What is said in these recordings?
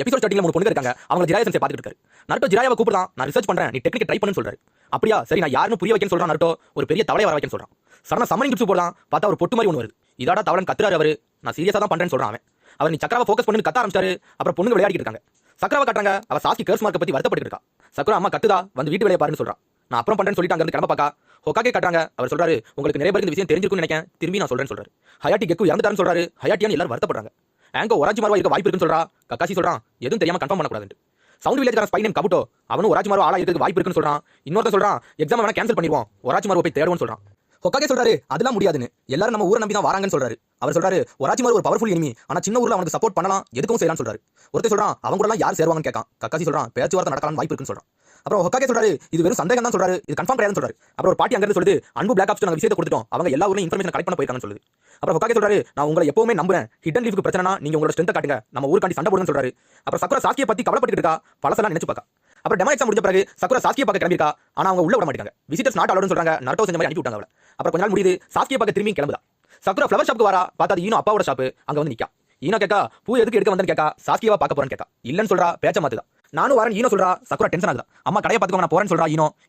Episode ஸ்டார்டிங்ல ஒரு பொண்ணு இருக்காங்க, அவங்க ஜிராயா சென்சை பாத்துட்டு இருக்காரு. நருட்டோ ஜிராயாவை கூப்பிடுறான், நான் ரிசர்ச் பண்றேன், நீ டெக்னிக் ட்ரை பண்ணுன்னு சொல்றாரு. அப்படியா சரி, நான் யாருன்னு புரிய வைக்கன்னு சொல்றான். நருட்டோ ஒரு பெரிய தவளையை வர வைக்கன்னு சொல்றான். சடனா சம்மனிங் கிப்ஸ் போடுறான், பார்த்தா ஒரு பொட்டு மாதிரி ஒன்று வருது. இதாடா தவளன் கத்துறாரு அவரு, நான் சீரியஸா தான் பண்றேன்னு சொல்றான் அவன். அவர் நீ சக்கராவை ஃபோக்கஸ் பண்ணி கத்த ஆரம்பிச்சாரு. அப்புறம் பொண்ணுங்க விளையாடிட்டு இருக்காங்க. சக்கராவை காட்டுறாங்க, அவ சாஸ்கி கர்ஸ் மார்க்க பத்தி வருத்தப்பட்டு இருக்கா. சக்கரா அம்மா கத்துதா, வந்து வீட்டு வேலையை பாருன்னு சொல்றான். நான் அப்புறம் பண்றேன்னு சொல்லிட்டு அங்க இருந்து கிளம்ப பாக்கா. ஹொகாகே காட்டுறாங்க, அவர் சொல்றாரு உங்களுக்கு நிறைய பேருக்கு இந்த விஷயம் தெரிஞ்சிருக்கும்னு நினைக்கிறேன், திரும்பி நான் சொல்றேன்னு சொல்றாரு. ஹயாட்டி கெக்கு இறந்துட்டாருன்னு சொல்றாரு. ஹயாட்டியான்னு எல்லாரும் வருத்தப்படுறாங்க. ஆங்கோ ஒராஜிமாருவா இருக்க வாய்ப்பு இருக்குன்னு சொல்றா. கக்காசி சொல்றான் எதுவும் தெரியாம கன்ஃபார்ம் பண்ணக்கூடாது. சவுண்ட் வில்லேஜ்கார ஸ்பை நேம் கபுட்டோ, அவனும் ஒராஜிமாரு ஆளா இருக்கிறதுக்கு வாய்ப்பு இருக்குன்னு சொல்றான். இன்னொருத்தன் சொல்றான் எக்ஸாம் வேணா கேன்சல் பண்ணிடுவோம், ஒராஜிமாரு போய் தேடுவோம்னு சொல்றான். ஹொகாகே சொல்றாரு அதெல்லாம் முடியாதுன்னு, எல்லாரும் நம்ம ஊரை நம்பி தான் வராங்கன்னு சொல்றாரு. அவர் சொல்றாரு ஒராஜிமாரு ஒரு பவர்ஃபுல் எனிமி, ஆனா சின்ன ஊர்ல அவனுக்கு சப்போர்ட் பண்ணலாம், எதுக்கும் செய்யலாம்னு சொல்றாரு. ஒருத்தர் சொல்றான் அவங்க கூட யார் சேருவாங்கன்னு கேட்கான். கக்காசி சொல்றான் பேச்சுவார்த்தை நடக்கலாம் வாய்ப்பு இருக்குன்னு சொல்றான். அப்புறம் ஹொகாகே சொல்றாரு இது வெறும் சந்தேகம் தான் சொல்றாரு, இது கன்ஃபார்ம் கிடையாதுன்னு சொல்றாரு. அப்புறம் ஒரு பாட்டி அங்க இருந்து சொல்லுது அன்பு பிளாக் ஆப்ஸ் நாங்க விஷயத்தை கொடுத்துட்டோம், அவங்க எல்லா ஊர்லயும் இன்ஃபர்மேஷன் கலெக்ட் பண்ண போயிருக்காங்கன்னு சொல்லுது. அப்புறம் ஹொகாகே சொல்றாரு நான் உங்களை எப்பவுமே நம்புறேன், ஹிடன் லீஃப்க்கு பிரச்சனைனா நீங்க உங்களோட ஸ்ட்ரென்த் காட்டுங்க, நம்ம ஊருக்காண்டி சண்டை போடுன்னு சொல்றாரு. அப்புறம் சக்குரா சாஸ்கியை பத்தி கவலைப்பட்டு இருக்கா, பழசெல்லாம் நினைச்சு பார்க்க. அப்புறம் டெமோ எக்ஸாம் முடிஞ்ச பிறகு சக்குரா சாஸ்கியை பார்க்க கிளம்பிருக்கா, ஆனா அவங்க உள்ள விட மாட்டாங்க. விசிட்டர்ஸ் நாட் அலோடுன்னு சொல்றாங்க. நருட்டோ செஞ்ச மாதிரி அனுப்பி விட்டாங்க அவளை. அப்புறம் கொஞ்ச நாள் முடியுது, சாஸ்கியை பார்க்க திரும்பி கிளம்புதா. சக்குரா ஃப்ளவர் ஷாப்புக்கு வரா, பார்த்தா அது ஈனோ அப்பாவோட ஷாப்பு. அங்க வந்து நிக்கா. ஈனோ கேட்கா பூ எதுக்கு எடுக்க வந்தேன்னு கேட்கா. சாஸ்கியவா பார்க்க போறேன்னு கேட்கா. இல்லன்னு சொல்றா, பேச்ச மாத்துதா. நானும் வரேன் ஈனோ சொல்றா. சக்குரா டென்ஷன் ஆகுதா. அம்மா கடையை பார்த்துக்கோ நான் போறேன்னு சொல்றா.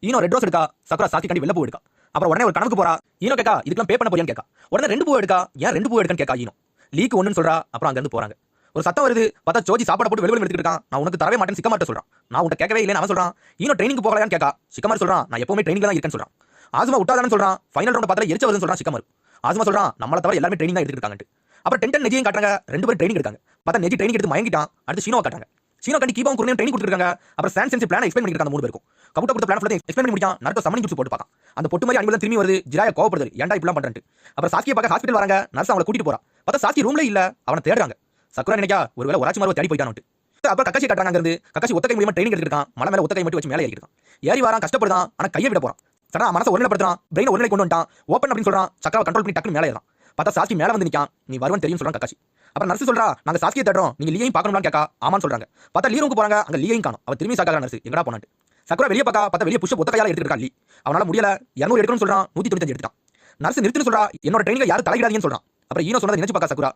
ஈனோ ரெட் ரோஸ் எடுக்கா. சக்குரா சாஸ்கி கண்டி வெள்ள பூ எடுக்கா. அப்புறம் உடனே ஒரு கணக்கு போறா. ஈனோ கேட்கா இதுக்கெல்லாம் பே பண்ண போறியான்னு கேட்கா. உடனே 2 பூ எடுக்கா. ஏன் 2 பூ எடுக்கன்னு கேட்கா. ஈனோ லீக் ஒண்ணுன்னு சொல்றா. அப்புறம் அங்க இருந்து போறாங்க. ஒரு சத்தம் வருது, பார்த்தா சோஜி சாப்பாடு போட்டு வெளியே எடுத்துட்டு இருக்கான். நான் உனக்கு தரவே மாட்டேன்னு சிக்கமார்ட்ட சொல்றான். நான் உன்கிட்ட கேட்கவே இல்லைன்னு அவன் சொல்றான். Eno training போகலையான்னு கேட்கா. சிக்கமார் சொல்றான் நான் எப்பவுமே ட்ரைனிங்ல தான் இருக்கேன்னு சொல்றான். ஆசுமா விட்டாதான்னு சொல்றான். ஃபைனல் ரவுண்ட் பார்த்தா எரிச்ச வருதுன்னு சொல்றான் சிக்கமார். ஆசுமா சொல்றான் நம்மள தவிர எல்லாரும் ட்ரைனிங் தான் எடுத்துட்டு இருக்காங்க. அப்புறம் டென்டன் நெஜியும் காட்டுறாங்க, 2 பேரும் ட்ரைனிங் எடுக்காங்க. பார்த்தா நெஜி ட்ரைனிங் எடுத்து மயங்கிட்டான். அடுத்து ஷீனோவை காட்டுறாங்க. ஷீனோ கண்டி கீபாவும் குருனையும் ட்ரைனிங் கொடுத்துருக்காங்க. அப்புறம் சான் சென்சி பிளான் எக்ஸ்பிளைன் பண்ணிருக்காங்க 3 பேருக்கும். கபுட்டோ கொடுத்த பிளான் ஃபுல்லா எக்ஸ்பிளைன் பண்ணி முடிச்சான். நருட்டோ சம்மனிங் கிப்ஸ் போட்டு பார்த்தான். அந்த பொட்டு மாதிரி அனிமல் திரும்பி வருது. ஜிராயா கோவப்படுது, ஏன்டா இப்படிலாம் பண்றேன்ட்டு. அப்புறம் சாஸ்கியை பார்க்க ஹாஸ்பிட்டல் வராங்க. நர்ஸ் அவங்களை கூட்டிட்டு போறா. பார்த்தா சாஸ்கி ரூம்ல இல்ல, அவனை தேடுறாங்க. சக்குரா நினைக்கா ஒருவேளை ஒராச்சிமாருவை தேடி போயிட்டான்னு. அப்புறம் கக்காசி காட்டுறாங்க. அங்க இருந்து கக்காசி ஒத்த கை மூலமா ட்ரைனிங் எடுத்துருக்கான். மலை மேல ஒத்த கை மட்டும் வச்சு மேலே ஏறிருக்கான். ஏறி வரான், கஷ்டப்படுறான், ஆனா கையை விட போறான். சடனா மனசை ஒருநிலைப்படுத்துறான், பிரெயினை ஒருநிலை கொண்டு வந்துட்டான். ஓப்பன் அப்படின்னு சொல்றான். சக்கராவை கண்ட்ரோல் பண்ணி டக்குனு மேலே ஏறான். பார்த்தா சாஸ்கி மேல வந்து நிக்கான். நீ வருவன் தெரியும் சொல்றான் கக்காசி. அப்புறம் நர்ஸ் சொல்றா நாங்க சாஸ்கியை தேடுறோம், நீங்க லீயையும் பார்க்கணும்னு கேட்கா. ஆமான்னு சொல்றாங்க. பார்த்தா லீ ரூமுக்கு போறாங்க. அங்க லீயையும் காணோம். அவ திரும்பி சாக்காத நர்ஸ் எங்கடா போனாட்டு. சக்குரா வெளியே பார்த்தா வெளியே புஷ் ஒத்த கையால எடுத்துட்டு இருக்கா. லீ அவனால முடியல, 200 எடுக்கணும்னு சொல்றான். 195 எடுத்துட்டான். நர்ஸ் நிறுத்துன்னு சொல்றா. என்னோட ட்ரைனிங்ல யாரும் தலையிடாதீங்கன்னு சொல்றான். அப்புறம் ஈனோ சொன்னதை நினைச்சு பார்க்க சக்குரா.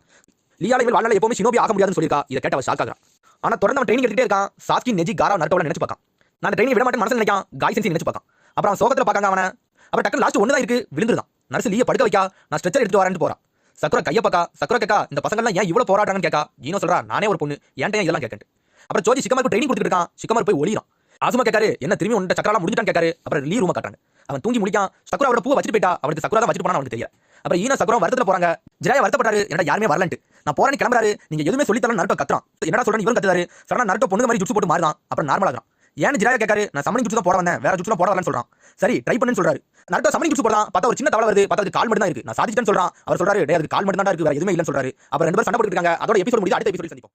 லீயால இவள் வாழ்நாள் எப்பவுமே ஷினோபி ஆக முடியாதுன்னு சொல்லிருக்கா. இதை கேட்ட அவ ஷாக் ஆகுறான். ஆனா தொடர்ந்து அவன் ட்ரைனிங் எடுத்துட்டே இருக்கான். சாஸ்கி நெஜி காரா நருட்டோவை நினைச்சு பார்க்கான். நான் ட்ரைனிங் விட மாட்டேன் மனசுல நினைக்கான். காய் சென்சி நினைச்சு பார்க்கான். அப்புறம் அவன் சோகத்துல பார்க்காங்க அவனை. அப்புறம் டக்கு லாஸ்ட் ஒன்று தான் இருக்கு, விழுந்துருதான். நர்ஸ் லீயை படுக்க வைக்கா. நான் ஸ்ட்ரெச்சர் எடுத்து வரேன்னு போறான். சக்குரா கையை பார்க்கா. சக்குரா கேட்கா இந்த பசங்கள்லாம் ஏன் இவ்வளவு போராடுறாங்கன்னு கேட்கா. ஈனோ சொல்றா நானே ஒரு பொண்ணு, ஏன்டா இதெல்லாம் கேட்கட்டு. அப்புறம் ஜோஜி சிக்கமாருக்கு ட்ரைனிங் கொடுத்துட்டு இருக்கான். சிக்கமார் போய் ஒளிறான். ஆசுமா கேட்காரு என்ன திரும்பி உன்ட சக்கராலாம் முடிஞ்சிட்டான்னு கேட்காரு. அப்புறம் லீ ரூமை காட்டுறாங்க. அவன் தூங்கி முடிக்கான். சக்குரா அவரோட பூவை வச்சுட்டு போயிட்டா. அவருக்கு சக்குரா தான் வச்சுட்டு போனா அவனுக்கு தெரியல. அப்புறம் ஈனோ சக்குரா வருத்தத்துல போறாங்க. ஜிராயா வருத்தப்பட்டாரு, என்னடா யாருமே வரலன்ட்டு. நான் போறேன்னு கிளம்புறாரு. நீங்க எதுவுமே சொல்லித்தரலாம் நருட்டோ கத்துறான். என்னடா சொல்றேன் இவன் கத்துறாரு. சடனா நருட்டோ பொண்ணுங்க மாதிரி ஜுட்ஸ் போட்டு மாறுதான். அப்புறம் நார்மலா இருக்கான். ஏன்னு ஜிராயா கேட்காரு. நான் சம்மனிங் ஜுட்ஸ் தான் போட வந்தேன், வேற ஜுட்ஸ்லாம் போட வரலன்னு சொல்றான். சரி ட்ரை பண்ணுன்னு சொல்றாரு. நருட்டோ சம்மனிங் ஜுட்ஸ் போடலாம். பார்த்தா ஒரு சின்ன தவளை வருது. பார்த்தா அது கால் மட்டும் தான் இருக்கு. நான் சாதிச்சிட்டேன்னு சொல்றான். அவர் சொல்றாரு டேய் அது கால் மட்டும் தான் இருக்கு, வேற எதுவுமே இல்லன்னு சொல்றாரு. அப்புறம் 2 பேரும் சண்டை போட்டுட்டு இருக்காங்க. அதோட எபிசோட் முடியுது. அடுத்த எபிசோட் சந்திப்போம்.